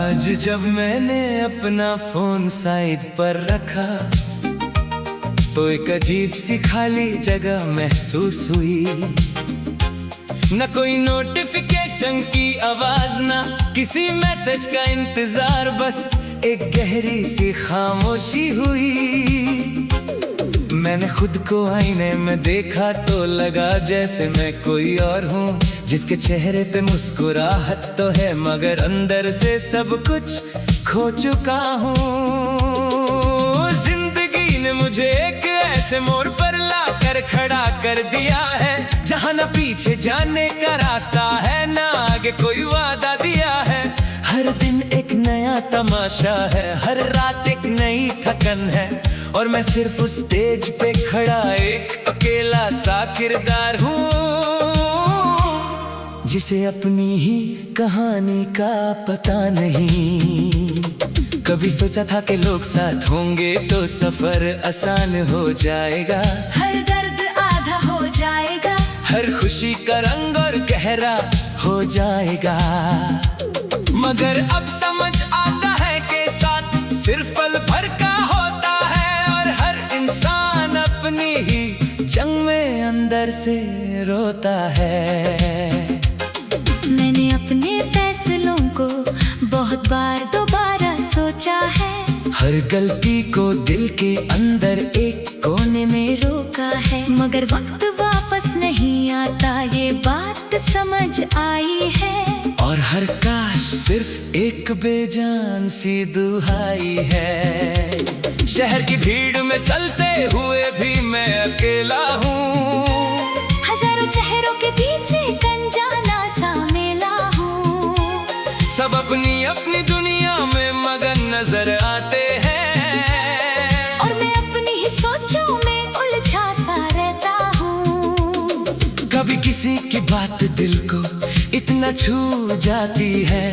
आज जब मैंने अपना फोन साइड पर रखा तो एक अजीब सी खाली जगह महसूस हुई। न कोई नोटिफिकेशन की आवाज, ना किसी मैसेज का इंतजार, बस एक गहरी सी खामोशी हुई। मैंने खुद को आईने में देखा तो लगा जैसे मैं कोई और हूँ, जिसके चेहरे पे मुस्कुराहट तो है मगर अंदर से सब कुछ खो चुका हूँ। जिंदगी ने मुझे एक ऐसे मोड़ पर लाकर खड़ा कर दिया है, जहाँ न पीछे जाने का रास्ता है, ना आगे कोई वादा दिया है। हर दिन एक नया तमाशा है, हर रात एक नई थकन है, और मैं सिर्फ उस स्टेज पे खड़ा एक अकेला सा किरदार हूँ, जिसे अपनी ही कहानी का पता नहीं। कभी सोचा था कि लोग साथ होंगे तो सफर आसान हो जाएगा, हर दर्द आधा हो जाएगा, हर खुशी का रंग और गहरा हो जाएगा। मगर अब समझ आता है कि साथ सिर्फ पल भर का होता है, और हर इंसान अपनी ही जंग में अंदर से रोता है। मैंने अपने फैसलों को बहुत बार दोबारा सोचा है, हर गलती को दिल के अंदर एक कोने में रोका है, मगर वक्त वापस नहीं आता ये बात समझ आई है। और हर काश सिर्फ एक बेजान सी दुहाई है। शहर की भीड़ में चलते हुए भी मैं अकेला हूँ, हजारों चेहरों के पीछे अनजाना सा मेला हूँ। सब अपनी अपनी दुनिया में मगन नजर आते हैं, और मैं अपनी ही सोचों में उलझा सा रहता हूँ। कभी किसी की बात दिल को इतना छू जाती है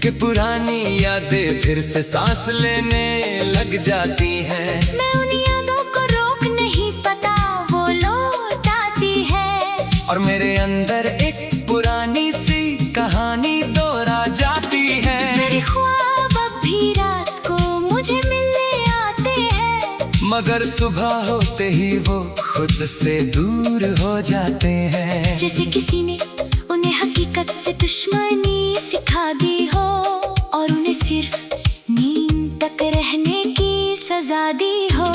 कि पुरानी यादें फिर से सांस लेने लग जाती हैं। मैं उन यादों को रोक नहीं पाता, वो लौट आती है, और मेरे अंदर एक पुरानी सी कहानी दोहरा जाती है। मेरे ख्वाब अब भी रात को मुझे मिलने आते हैं, मगर सुबह होते ही वो खुद से दूर हो जाते हैं। जैसे किसी ने उन्हें हकीकत से दुश्मनी सिखा दी हो, और उन्हें सिर्फ नींद तक रहने की सजा दी हो।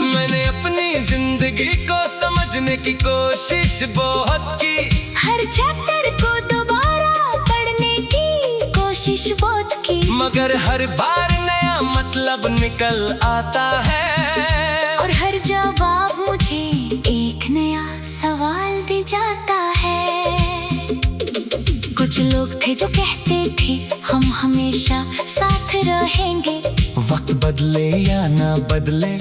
मैंने अपनी जिंदगी को समझने की कोशिश बहुत की, हर चैप्टर को दोबारा पढ़ने की कोशिश बहुत की, मगर हर बार नया मतलब निकल आता है, और हर जवाब मुझे एक नया सवाल दे जाता है। कुछ लोग थे जो कहते थे हम हमेशा साथ रहेंगे, वक्त बदले या ना बदले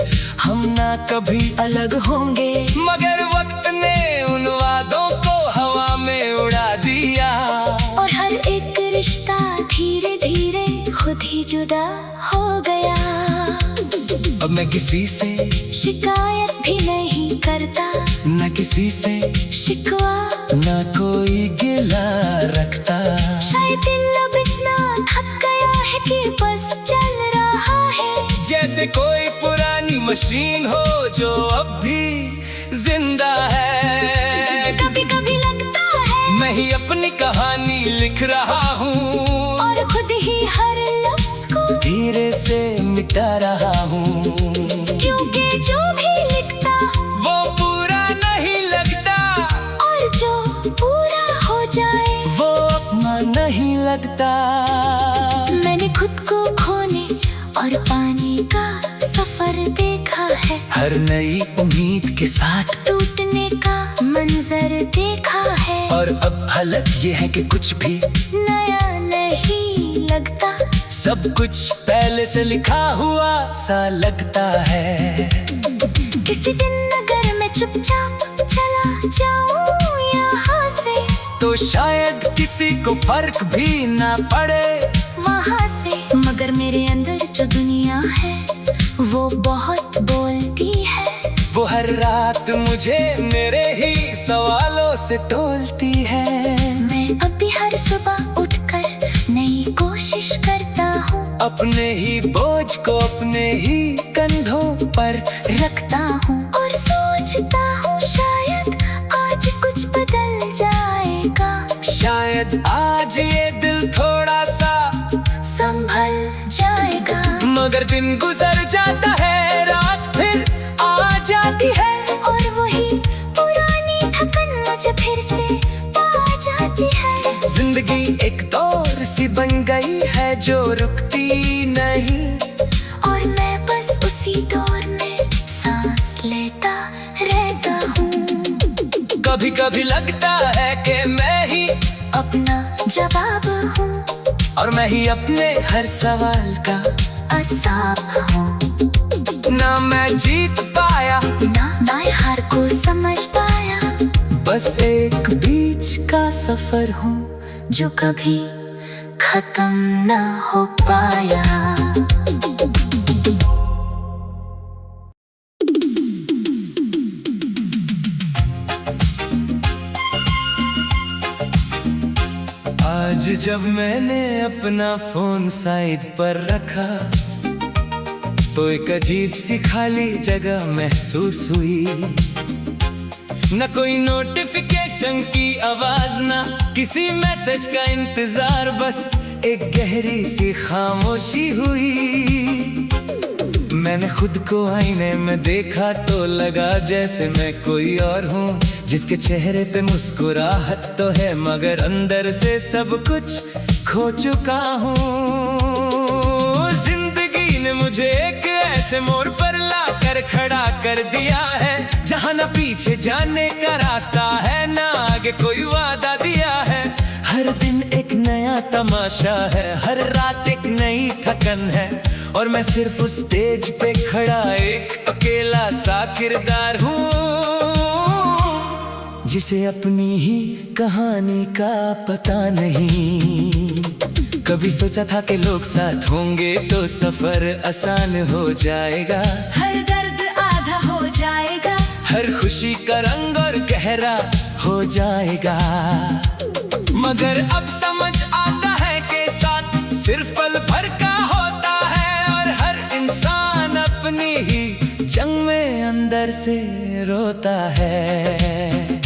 हम ना कभी अलग होंगे, मगर वक्त ने उन वादों को हवा में उड़ा दिया, और हर एक रिश्ता धीरे धीरे खुद ही जुदा हो गया। अब मैं किसी से शिकायत भी नहीं करता, न किसी से शिकवा न कोई गिला रखता। शायद दिल अब इतना थक गया है कि बस चल रहा है, जैसे कोई पुरानी मशीन हो जो अब भी जिंदा है। कभी कभी लगता है मैं ही अपनी कहानी लिख रहा हूँ, और खुद ही हर लफ्ज को धीरे से मिटा रहा हूँ, क्योंकि जो भी लिखता वो पूरा नहीं लगता, और जो पूरा हो जाए वो अपना नहीं लगता। मैंने खुद को खोने और पाने का सफर देखा है, हर नई उम्मीद के साथ टूटने का मंजर देखा है, और अब हालत ये है कि कुछ भी नया नहीं लगता, सब कुछ पहले से लिखा हुआ सा लगता है। किसी दिन अगर मैं चुपचाप चला जाऊं यहाँ से, तो शायद किसी को फर्क भी ना पड़े वहाँ से, मगर मेरे अंदर जो दुनिया है वो बहुत बोलती है, वो हर रात मुझे मेरे ही सवालों से टोलती है। मैं अब भी हर सुबह उठकर नई कोशिश करता अपने ही बोझ को अपने ही कंधों पर रखता हूँ और सोचता हूँ शायद आज कुछ बदल जाएगा। शायद आज ये दिल थोड़ा सा संभल जाएगा। मगर दिन गुजर जाता है, रात फिर आ जाती है और वही पुरानी थकन मुझे फिर से पा जाती है। जिंदगी एक दौर सी बन गई है जो रुकती नहीं, और मैं बस उसी दौर में सांस लेता रहता हूँ। कभी कभी लगता है कि मैं ही अपना जवाब हूँ और मैं ही अपने हर सवाल का असाब हूँ। ना मैं जीत पाया ना मैं हार को समझ पाया, बस एक बीच का सफर हूँ जो कभी खत्म ना हो पाया। आज जब मैंने अपना फोन साइड पर रखा तो एक अजीब सी खाली जगह महसूस हुई। न कोई नोटिफिकेशन की आवाज, ना किसी मैसेज का इंतजार, बस एक गहरी सी खामोशी हुई। मैंने खुद को आईने में देखा तो लगा जैसे मैं कोई और हूँ, जिसके चेहरे पे मुस्कुराहट तो है मगर अंदर से सब कुछ खो चुका हूँ। जिंदगी ने मुझे एक ऐसे मोड़ पर लाकर खड़ा कर दिया है जहाँ न पीछे जाने का रास्ता है, ना आगे कोई वादा दिया है। हर दिन एक नया तमाशा है, हर रात एक नई थकन है, और मैं सिर्फ उस स्टेज पे खड़ा एक अकेला सा किरदार हूँ, जिसे अपनी ही कहानी का पता नहीं। कभी सोचा था कि लोग साथ होंगे तो सफर आसान हो जाएगा, हर दर्द आधा हो जाएगा, हर खुशी का रंग और गहरा हो जाएगा। मगर अब समझ आता है कि साथ सिर्फ पल भर का होता है, और हर इंसान अपनी ही जंग में अंदर से रोता है।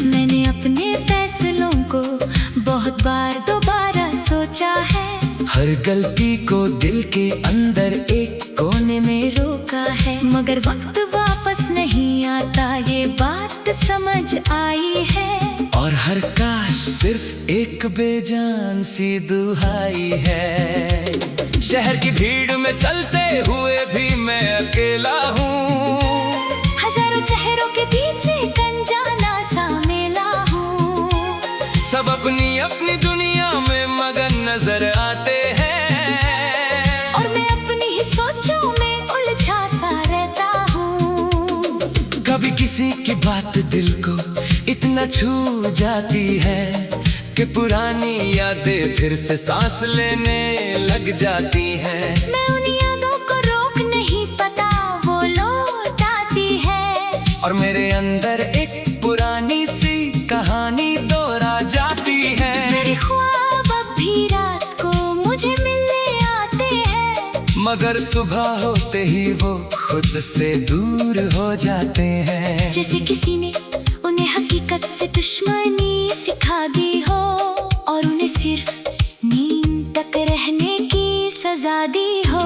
मैंने अपने फैसलों को बहुत बार दोबारा सोचा है, हर गलती को दिल के अंदर एक कोने में रोका है, मगर वक्त वापस नहीं आता ये बात समझ आई है। और हर काश सिर्फ एक बेजान सी दुहाई है। शहर की भीड़ में चलते हुए भी मैं अकेला हूँ, हजारों चेहरों के पीछे अनजाना सा मेला हूँ। सब अपनी अपनी दुनिया में मगन नजर आते हैं, और मैं अपनी ही सोचों में उलझा सा रहता हूँ। कभी किसी की बात दिल को इतना छू जाती है कि पुरानी यादें फिर से सांस लेने लग जाती हैं। मैं उन यादों को रोक नहीं पाता, वो लौट आती है, और मेरे अंदर एक पुरानी सी कहानी दोहरा जाती है। मेरे ख्वाब अब भी रात को मुझे मिलने आते हैं, मगर सुबह होते ही वो खुद से दूर हो जाते हैं। जैसे किसी ने उन्हें हकीकत से दुश्मनी सिखा दी हो, और उन्हें सिर्फ नींद तक रहने की सजा दी हो।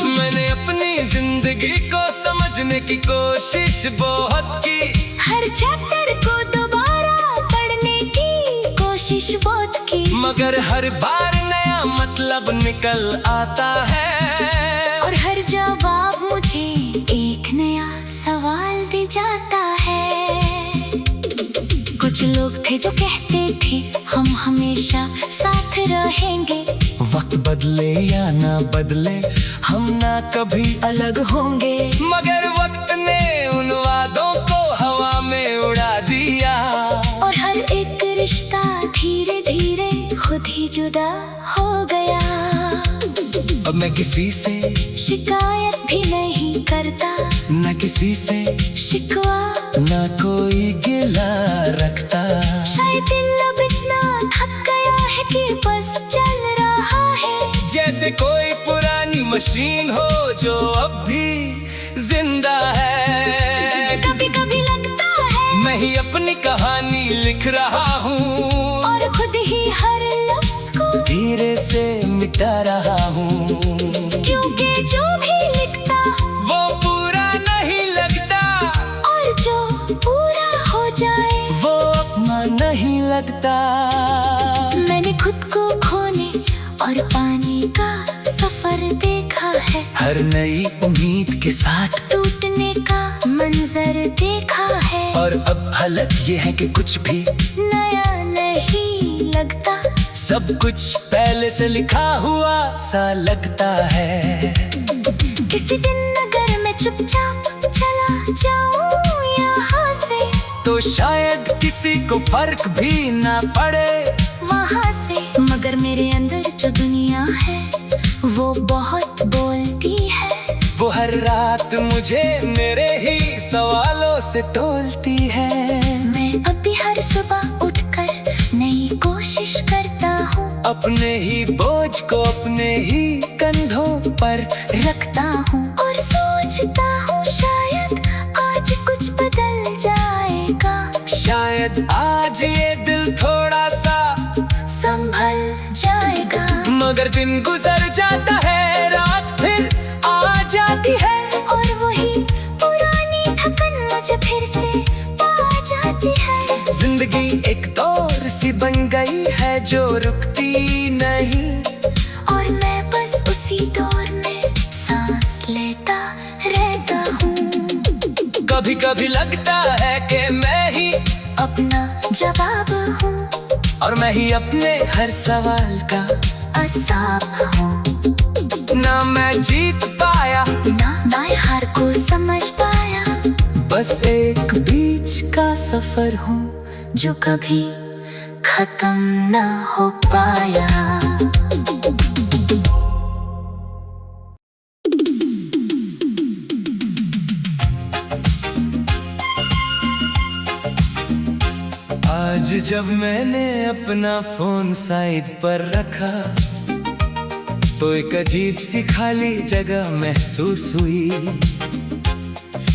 मैंने अपनी जिंदगी को समझने की कोशिश बहुत की, हर चैप्टर को दोबारा पढ़ने की कोशिश बहुत की, मगर हर बार नया मतलब निकल आता है, और हर जवाब मुझे एक नया सवाल दे जाता है। कुछ लोग थे जो कहते थे हम हमेशा साथ रहेंगे, वक्त बदले या ना बदले हम ना कभी अलग होंगे, मगर वक्त ने उन वादों को हवा में उड़ा दिया, और हर एक रिश्ता धीरे धीरे खुद ही जुदा हो गया। अब मैं किसी से शिकायत भी नहीं करता, न किसी से शिकवा न कोई गिला रखता। शायद दिल अब इतना थक गया है कि बस चल रहा है जैसे कोई मशीन हो जो अब भी जिंदा है। कभी कभी लगता है मैं ही अपनी कहानी लिख रहा हूँ और खुद ही हर लफ्ज को धीरे से मिटा रहा हूँ, क्योंकि जो भी लिखता वो पूरा नहीं लगता और जो पूरा हो जाए वो अपना नहीं लगता। मैंने खुद को खोने और पाने का सफर देखा है, हर नई उम्मीद के साथ टूटने का मंजर देखा है, और अब हालत ये है कि कुछ भी नया नहीं लगता, सब कुछ पहले से लिखा हुआ सा लगता है। किसी दिन अगर मैं चुपचाप चला जाऊं यहाँ से तो शायद किसी को फर्क भी ना पड़े वहाँ से, मगर मेरे अंदर जो दुनिया है वो बहुत बोलती है। वो हर रात मुझे मेरे ही सवालों से तोलती है। मैं अब भी हर सुबह उठकर नई कोशिश करता हूँ, अपने ही बोझ को अपने ही कंधों पर रखता हूँ और सोचता हूँ शायद आज कुछ बदल जाएगा, शायद आज ये दिल थोड़ा सा संभल जाएगा। मगर दिन गुजर जाता है, रात फिर आ जाती है और वही पुरानी थकन मुझे फिर से पा जाती है। जिंदगी एक दौर सी बन गई है जो रुकती नहीं, और मैं बस उसी दौर में सांस लेता रहता हूँ। कभी कभी लगता है कि मैं ही अपना जवाब हूँ और मैं ही अपने हर सवाल का असाब हूँ, ना मैं जीत पाया ना मैं हार को समझ पाया, बस एक बीच का सफर हूँ जो कभी खत्म ना हो पाया। आज जब मैंने अपना फोन साइड पर रखा तो एक अजीब सी खाली जगह महसूस हुई।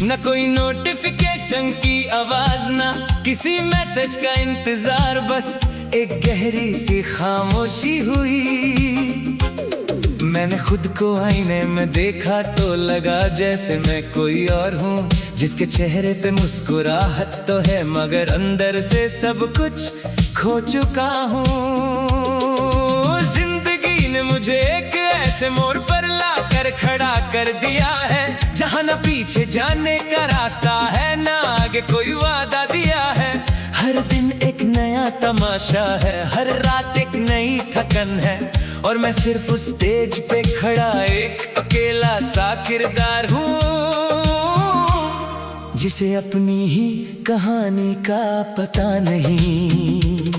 न कोई नोटिफिकेशन की आवाज, ना किसी मैसेज का इंतजार, बस एक गहरी सी खामोशी हुई। मैंने खुद को आईने में देखा तो लगा जैसे मैं कोई और हूँ, जिसके चेहरे पे मुस्कुराहट तो है मगर अंदर से सब कुछ खो चुका हूँ। जिंदगी ने मुझे एक ऐसे मोड़ पर लाकर खड़ा कर दिया है जहाँ न पीछे जाने का रास्ता है, ना आगे कोई वादा दिया है। हर दिन एक नया तमाशा है, हर रात एक नई थकन है, और मैं सिर्फ उस स्टेज पे खड़ा एक अकेला सा किरदार हूँ, जिसे अपनी ही कहानी का पता नहीं।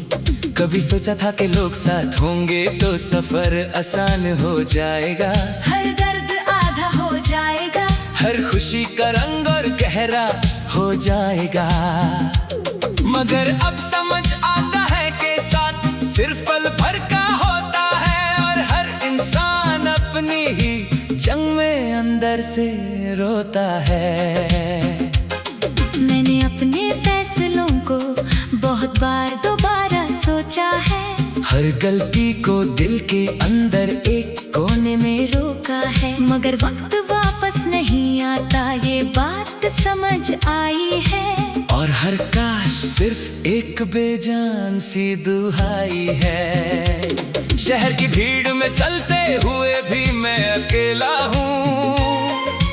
कभी सोचा था कि लोग साथ होंगे तो सफर आसान हो जाएगा, हर दर्द आधा हो जाएगा, हर खुशी का रंग और गहरा हो जाएगा। मगर अब समझ आता है कि साथ सिर्फ पल भर का होता है, और हर इंसान अपनी ही जंग में अंदर से रोता है। मैंने अपने फैसलों को बहुत बार दोबारा सोचा है, हर गलती को दिल के अंदर एक कोने में रोका है, मगर वक्त वापस नहीं आता ये बात समझ आई है। और हर काश सिर्फ एक बेजान सी दुहाई है। शहर की भीड़ में चलते हुए भी मैं अकेला हूँ,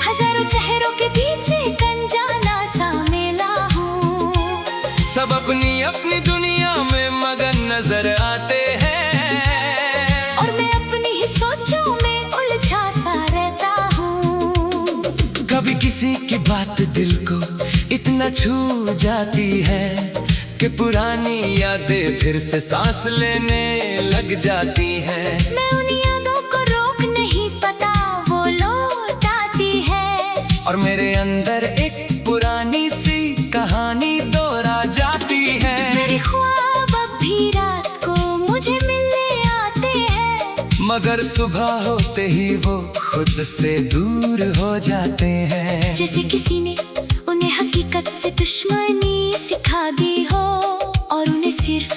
हजारों चेहरों के पीछे अनजाना सा मेला हूँ, सब अपनी अपनी दुनिया में मगन नजर आते हैं, और मैं अपनी ही सोचों में उलझा सा रहता हूँ। कभी किसी की बात दिल को इतना छू जाती है कि पुरानी यादें फिर से सांस लेने लग जाती हैं। मैं उन यादों को रोक नहीं पाता, वो लौट आती है, और मेरे अंदर एक पुरानी सी कहानी दोहरा जाती है। मेरे ख्वाब अब भी रात को मुझे मिलने आते हैं, मगर सुबह होते ही वो खुद खुद से दूर हो जाते हैं। जैसे किसी ने उन्हें हकीकत से दुश्मनी सिखा दी हो और उन्हें सिर्फ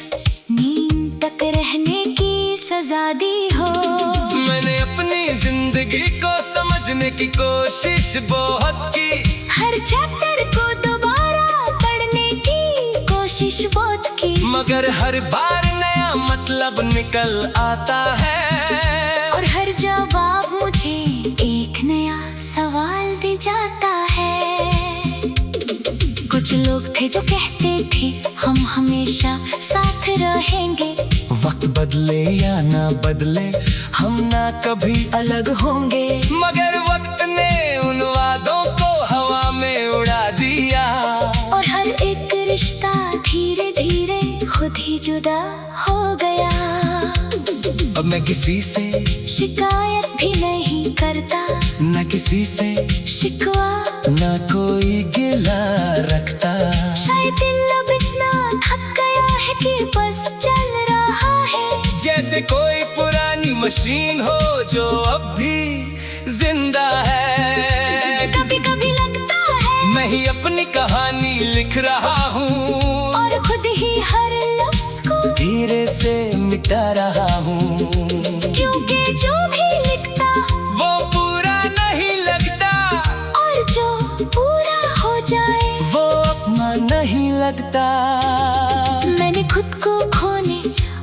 नींद तक रहने की सजा दी हो। मैंने अपनी जिंदगी को समझने की कोशिश बहुत की, हर चैप्टर को दोबारा पढ़ने की कोशिश बहुत की, मगर हर बार नया मतलब निकल आता है और हर जवाब मुझे एक नया सवाल दे जाता है। कुछ लोग थे जो कहते थे हम हमेशा साथ रहेंगे, वक्त बदले या ना बदले हम ना कभी अलग होंगे, मगर वक्त ने उन वादों को हवा में उड़ा दिया और हर एक रिश्ता धीरे धीरे खुद ही जुदा हो गया। अब मैं किसी से शिकायत भी नहीं करता, न किसी से शिकवा न कोई गिला रखता। शायद दिल अब इतना थक गया है कि बस चल रहा है, जैसे कोई पुरानी मशीन हो जो अब भी जिंदा है। कभी कभी लगता है मैं ही अपनी कहानी लिख रहा हूँ और खुद ही हर लफ्ज को धीरे से मिटा रहा हूँ, क्योंकि जो भी लिखता वो पूरा नहीं लगता, और जो पूरा हो जाए वो अपना नहीं लगता। मैंने खुद को खोने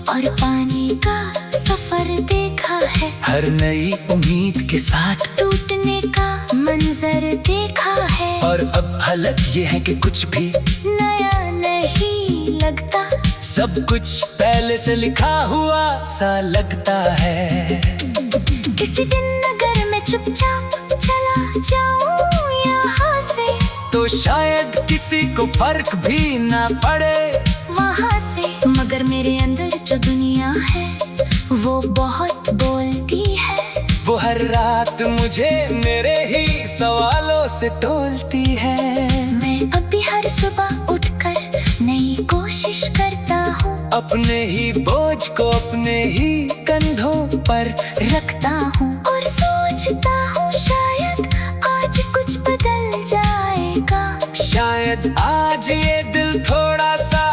और पाने का सफर देखा है, हर नई उम्मीद के साथ टूटने का मंजर देखा है, और अब हालत ये है कि कुछ भी नया नहीं लगता, सब कुछ पहले से लिखा हुआ सा लगता है। किसी दिन अगर मैं चुपचाप चला जाऊं यहाँ से, तो शायद किसी को फर्क भी ना पड़े वहाँ से, मगर मेरे अंदर जो दुनिया है वो बहुत बोलती है, वो हर रात मुझे मेरे ही सवालों से टोलती है। मैं अब भी हर सुबह उठकर नई कोशिश करता हूँ, अपने ही बोझ को अपने ही कंधों पर रखता हूँ और सोचता हूँ शायद आज कुछ बदल जाएगा, शायद आज ये दिल थोड़ा सा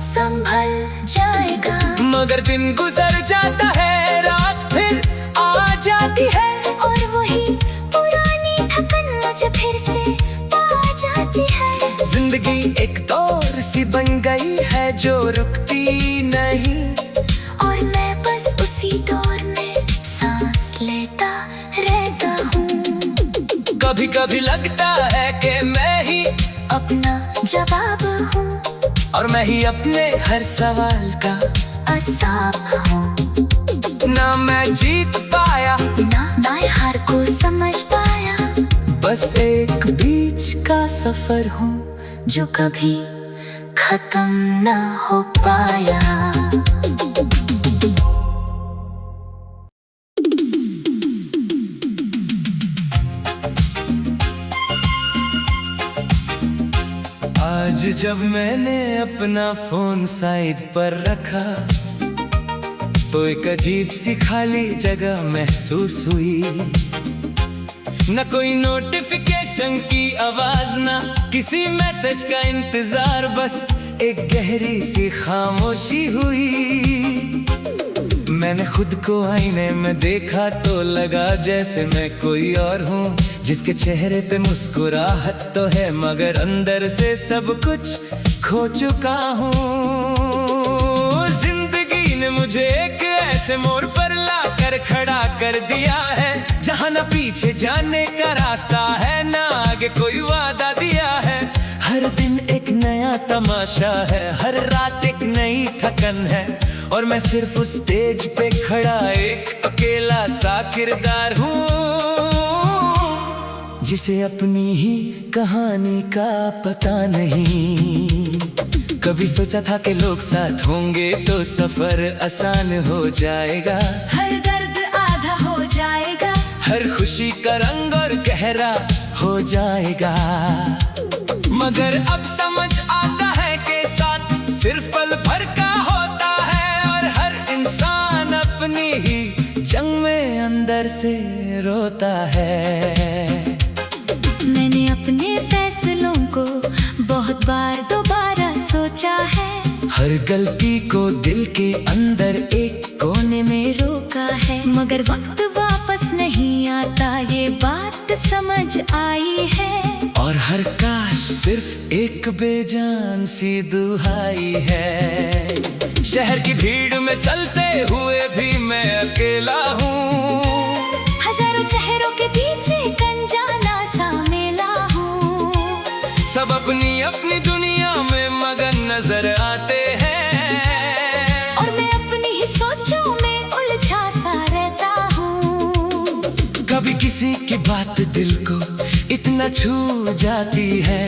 संभल जाएगा। मगर दिन गुजर जाता है, रात फिर आ जाती है, और वही पुरानी थकन मुझे फिर से पा जाती है। जिंदगी एक दौर सी बन गई है जो रुकती नहीं, और मैं बस उसी दौर में सांस लेता रहता हूँ। कभी कभी लगता है कि मैं ही अपना जवाब हूँ और मैं ही अपने हर सवाल का असाब हूँ। ना मैं जीत पाया ना मैं हार को समझ पाया, बस एक बीच का सफर हूँ जो कभी खत्म ना हो पाया। आज जब मैंने अपना फोन साइड पर रखा तो एक अजीब सी खाली जगह महसूस हुई, न कोई नोटिफिकेशन की आवाज, ना किसी मैसेज का इंतजार, बस एक गहरी सी खामोशी हुई। मैंने खुद को आईने में देखा तो लगा जैसे मैं कोई और हूँ, जिसके चेहरे पे मुस्कुराहट तो है मगर अंदर से सब कुछ खो चुका हूँ। जिंदगी ने मुझे एक ऐसे मोड़ पर लाकर खड़ा कर दिया है जहाँ न पीछे जाने का रास्ता है, ना आगे कोई वादा दिया है। हर दिन एक नया तमाशा है, हर रात एक नई थकन है, और मैं सिर्फ उस स्टेज पे खड़ा एक अकेला सा किरदार हूँ, जिसे अपनी ही कहानी का पता नहीं। कभी सोचा था कि लोग साथ होंगे तो सफर आसान हो जाएगा, हर दर्द आधा हो जाएगा, हर खुशी का रंग और गहरा हो जाएगा। मगर अब समझ आता है कि साथ सिर्फ पल भर का होता है, और हर इंसान अपनी ही जंग में अंदर से रोता है। मैंने अपने फैसलों को बहुत बार दोबारा सोचा है। हर गलती को दिल के अंदर एक कोने में रोका है, मगर वक्त वापस नहीं आता, ये बात समझ आई है। और हर काश सिर्फ एक बेजान सी दुहाई है। शहर की भीड़ में चलते हुए भी मैं अकेला हूँ। हजारों चेहरों के बीच एक अनजाना सा मेला हूँ। सब अपनी अपनी दुनिया में मगन नजर आते हैं, और मैं अपनी ही सोचों में उलझा सा रहता हूँ। कभी किसी की बात दिल को इतना छू जाती है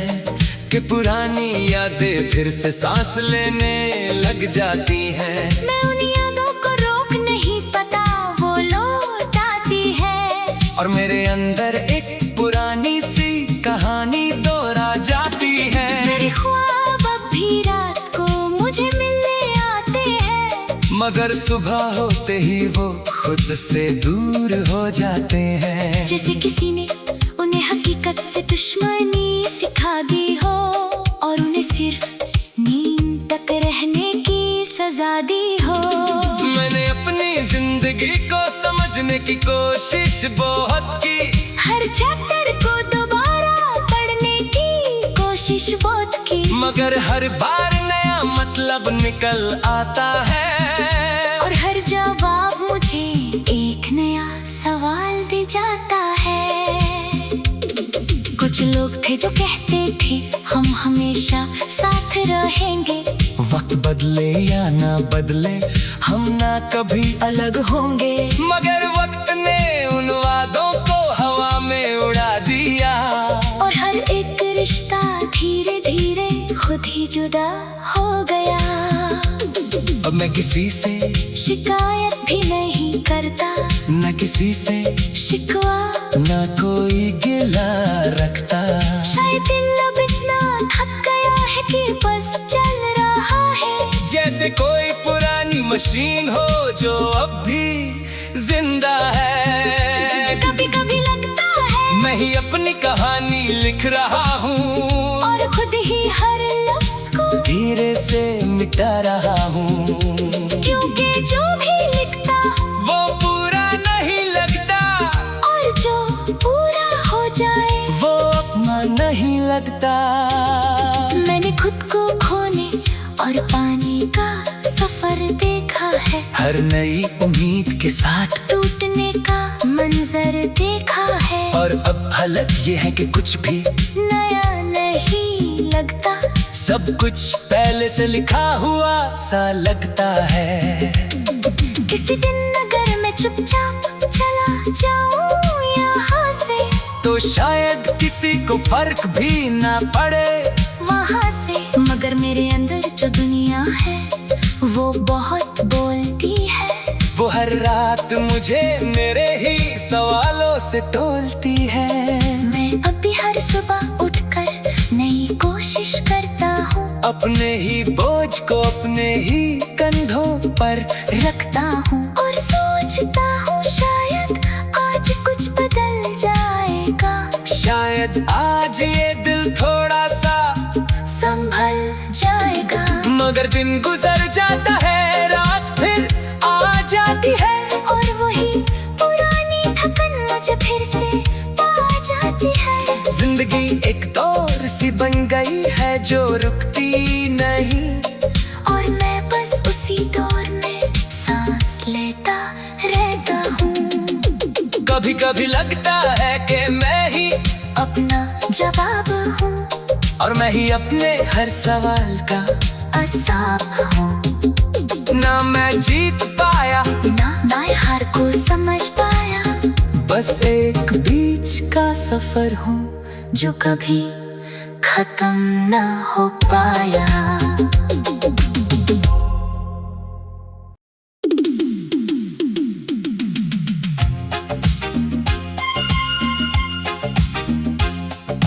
कि पुरानी यादें फिर से सांस लेने लग जाती हैं। मैं उन यादों को रोक नहीं पाता, वो लौट आती है। और मेरे अंदर एक पुरानी सी कहानी दोहरा जाती है। मेरे ख्वाब अब भी रात को मुझे मिलने आते हैं, मगर सुबह होते ही वो खुद से दूर हो जाते हैं। जैसे किसी ने उन्हें हकीकत से दुश्मनी सिखा दी हो, और उन्हें सिर्फ नींद तक रहने की सजा दी हो। मैंने अपनी जिंदगी को समझने की कोशिश बहुत की। हर चैप्टर को दोबारा पढ़ने की कोशिश बहुत की, मगर हर बार नया मतलब निकल आता है। और हर जवाब मुझे एक नया सवाल दे जाता है। कुछ लोग थे जो कहते थे हम हमेशा साथ रहेंगे। वक्त बदले या ना बदले हम ना कभी अलग होंगे, मगर वक्त ने उन वादों को हवा में उड़ा दिया। और हर एक रिश्ता धीरे धीरे खुद ही जुदा हो गया। अब मैं किसी से शिकायत भी नहीं करता, न किसी से शिकवा न कोई गिला रखता। शायद दिल अब इतना थक गया है कि बस चल रहा है। जैसे कोई पुरानी मशीन हो जो अब भी जिंदा है। कभी कभी लगता है मैं ही अपनी कहानी लिख रहा हूँ, और खुद ही हर लफ्ज को धीरे से मिटा रहा हूँ। क्योंकि जो भी लिखता वो पूरा नहीं लगता, और जो पूरा हो जाए वो अपना नहीं लगता। मैंने खुद को खोने और पाने का सफर देखा है। हर नई उम्मीद के साथ टूटने का मंजर देखा है, और अब हालत ये है कि कुछ भी नया नहीं लगता। सब कुछ पहले से लिखा हुआ सा लगता है। किसी दिन अगर मैं चुपचाप चला जाऊं यहाँ से, तो शायद किसी को फर्क भी ना पड़े वहाँ से। मगर मेरे अंदर जो दुनिया है वो बहुत बोलती है। वो हर रात मुझे मेरे ही सवालों से टोलती है। मैं अब भी हर सुबह उठकर नई कोशिश करता हूँ, अपने ही बोझ को अपने ही कंधों पर रखता हूँ, और सोचता हूँ शायद आज कुछ बदल जाएगा। शायद आज ये दिल थोड़ा सा संभल जाएगा। मगर दिन गुजर जाता है, रात फिर आ जाती है, और वही पुरानी थकन मुझे फिर से पा जाती है। जिंदगी एक दौर सी बन गई है जो रुकती नहीं, और मैं बस उसी दौर में सांस लेता रहता हूँ। कभी कभी लगता है कि मैं ही अपना जवाब हूँ, और मैं ही अपने हर सवाल का असाब हूँ। ना मैं जीत पाया, ना मैं हार को समझ पाया, बस एक बीच का सफर हूँ जो कभी खत्म ना हो पाया।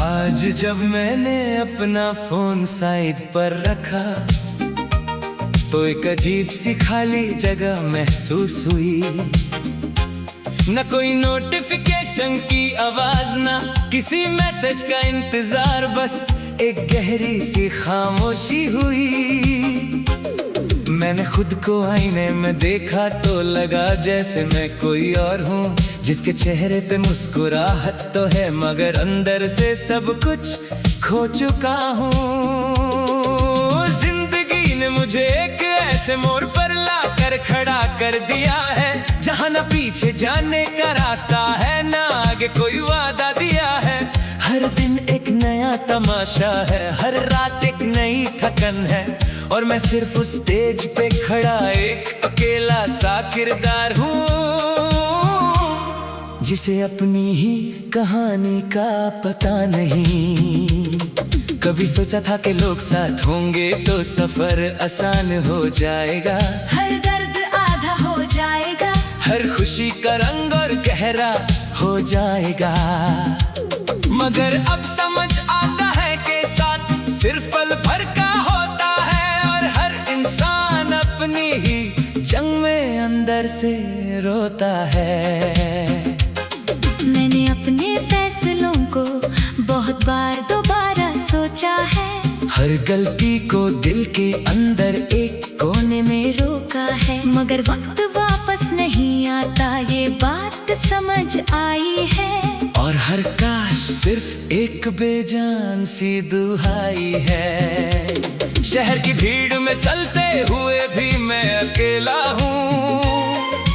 आज जब मैंने अपना फोन साइड पर रखा, तो एक अजीब सी खाली जगह महसूस हुई। न कोई नोटिफिकेशन की आवाज, ना किसी मैसेज का इंतजार, बस एक गहरी सी खामोशी हुई। मैंने खुद को आईने में देखा तो लगा जैसे मैं कोई और हूँ, जिसके चेहरे पे मुस्कुराहट तो है मगर अंदर से सब कुछ खो चुका हूँ। जिंदगी ने मुझे एक ऐसे मोड़ पर लाकर खड़ा कर दिया है, जहाँ न पीछे जाने का रास्ता है, ना आगे कोई वादा दिया है। हर दिन एक नया तमाशा है, हर रात एक नई थकन है, और मैं सिर्फ उस स्टेज पे खड़ा एक अकेला सा किरदार हूँ, जिसे अपनी ही कहानी का पता नहीं। कभी सोचा था कि लोग साथ होंगे तो सफर आसान हो जाएगा, हर दर्द आधा हो जाएगा, हर खुशी का रंग और गहरा हो जाएगा। मगर अब समझ आता है कि साथ सिर्फ पल भर का होता है, और हर इंसान अपनी ही जंग में अंदर से रोता है। मैंने अपने फैसलों को बहुत बार दोबारा सोचा है, हर गलती को दिल के अंदर एक कोने में रोका है, मगर वक्त वापस नहीं आता ये बात समझ आई है। और हर काश सिर्फ एक बेजान सी दुहाई है। शहर की भीड़ में चलते हुए भी मैं अकेला हूँ,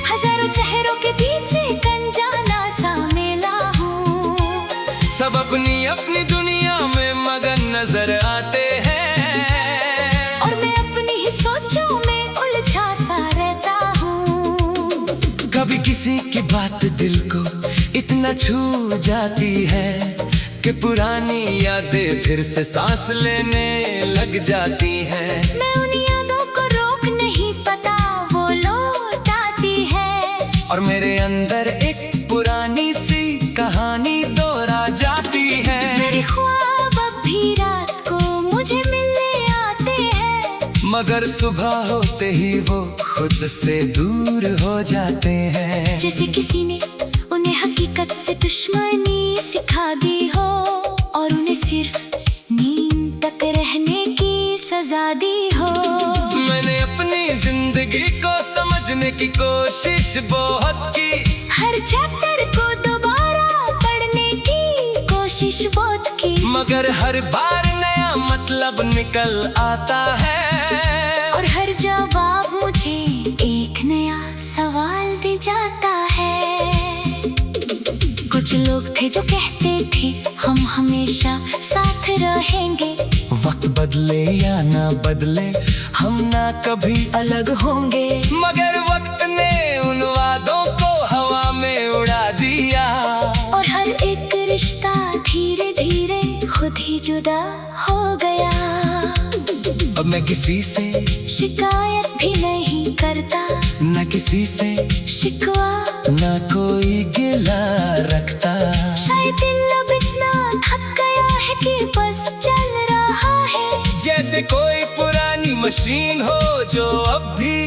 हजारों चेहरों के पीछे अनजाना सा मेला हूँ। सब अपनी अपनी दुनिया में मगन नजर आते हैं, और मैं अपनी ही सोचों में उलझा सा रहता हूँ। कभी किसी की बात दिल को इतना छू जाती है कि पुरानी यादें फिर से सांस लेने लग जाती हैं। मैं उन यादों को रोक नहीं पाता, वो लौट आती है, और मेरे अंदर एक पुरानी सी कहानी दोहरा जाती है। मेरे ख्वाब अब भी रात को मुझे मिलने आते हैं, मगर सुबह होते ही वो खुद से दूर हो जाते हैं। जैसे किसी ने उन्हें हकीकत से दुश्मनी सिखा दी हो, और उन्हें सिर्फ नींद तक रहने की सजा दी हो। मैंने अपनी जिंदगी को समझने की कोशिश बहुत की, हर चैप्टर को दोबारा पढ़ने की कोशिश बहुत की, मगर हर बार नया मतलब निकल आता है, और हर जवाब मुझे एक नया सवाल दे जाता है। कुछ लोग थे जो कहते थे हम हमेशा साथ रहेंगे, वक्त बदले या ना बदले हम ना कभी अलग होंगे, मगर वक्त ने उन वादों को हवा में उड़ा दिया, और हर एक रिश्ता धीरे धीरे खुद ही जुदा हो गया। अब मैं किसी से शिकायत भी नहीं करता, न किसी से शिकवा न कोई गिला रखता। शायद दिल अब इतना थक गया है कि बस चल रहा है, जैसे कोई पुरानी मशीन हो जो अब भी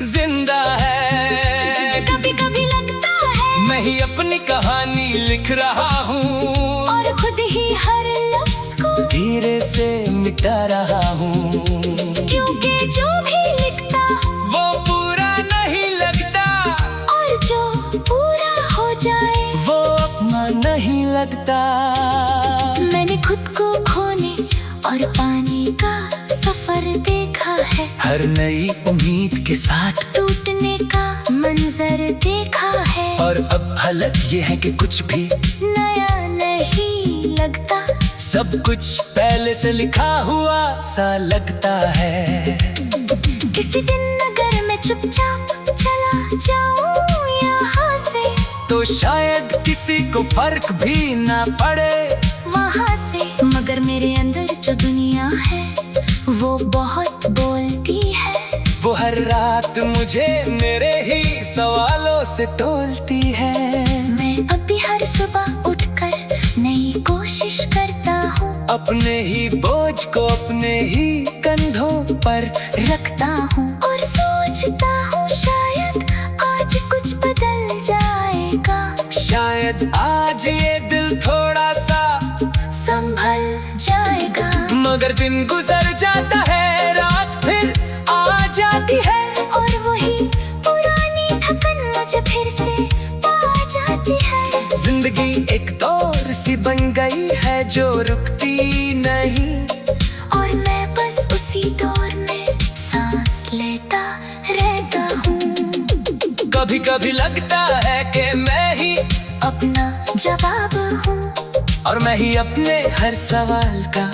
जिंदा है। कभी कभी लगता है मैं ही अपनी कहानी लिख रहा हूँ, और खुद ही हर लफ्ज को धीरे से मिटा रहा हूँ, क्योंकि जो भी लिखता वो पूरा नहीं लगता, और जो पूरा हो जाए वो अपना नहीं लगता। मैंने खुद को खोने और पाने का सफर देखा है, हर नई उम्मीद के साथ टूटने का मंजर देखा है, और अब हालत ये है कि कुछ भी नया नहीं लगता, सब कुछ पहले से लिखा हुआ सा लगता है। किसी दिन अगर मैं चुपचाप चला जाऊं यहाँ से, तो शायद किसी को फर्क भी ना पड़े वहाँ से, मगर मेरे अंदर जो दुनिया है वो बहुत बोलती है, वो हर रात मुझे मेरे ही सवालों से टोलती है। मैं अभी हर सुबह उठकर नई कोशिश करता हूँ, अपने ही बोझ को अपने ही कंधों पर रखता हूँ, और सोचता हूँ शायद आज कुछ बदल जाएगा। दिन गुजर जाता है, रात फिर आ जाती है, और वही पुरानी थकन मुझे फिर से पा जाती है। जिंदगी एक दौर सी बन गई है जो रुकती नहीं, और मैं बस उसी दौर में सांस लेता रहता हूँ। कभी कभी लगता है कि मैं ही अपना जवाब हूँ, और मैं ही अपने हर सवाल का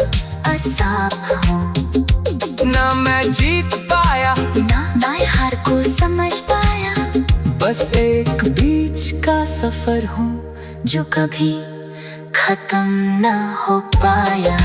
असाब हूँ। ना मैं जीत पाया, ना मैं हार को समझ पाया, बस एक बीच का सफर हूँ जो कभी खत्म ना हो पाया।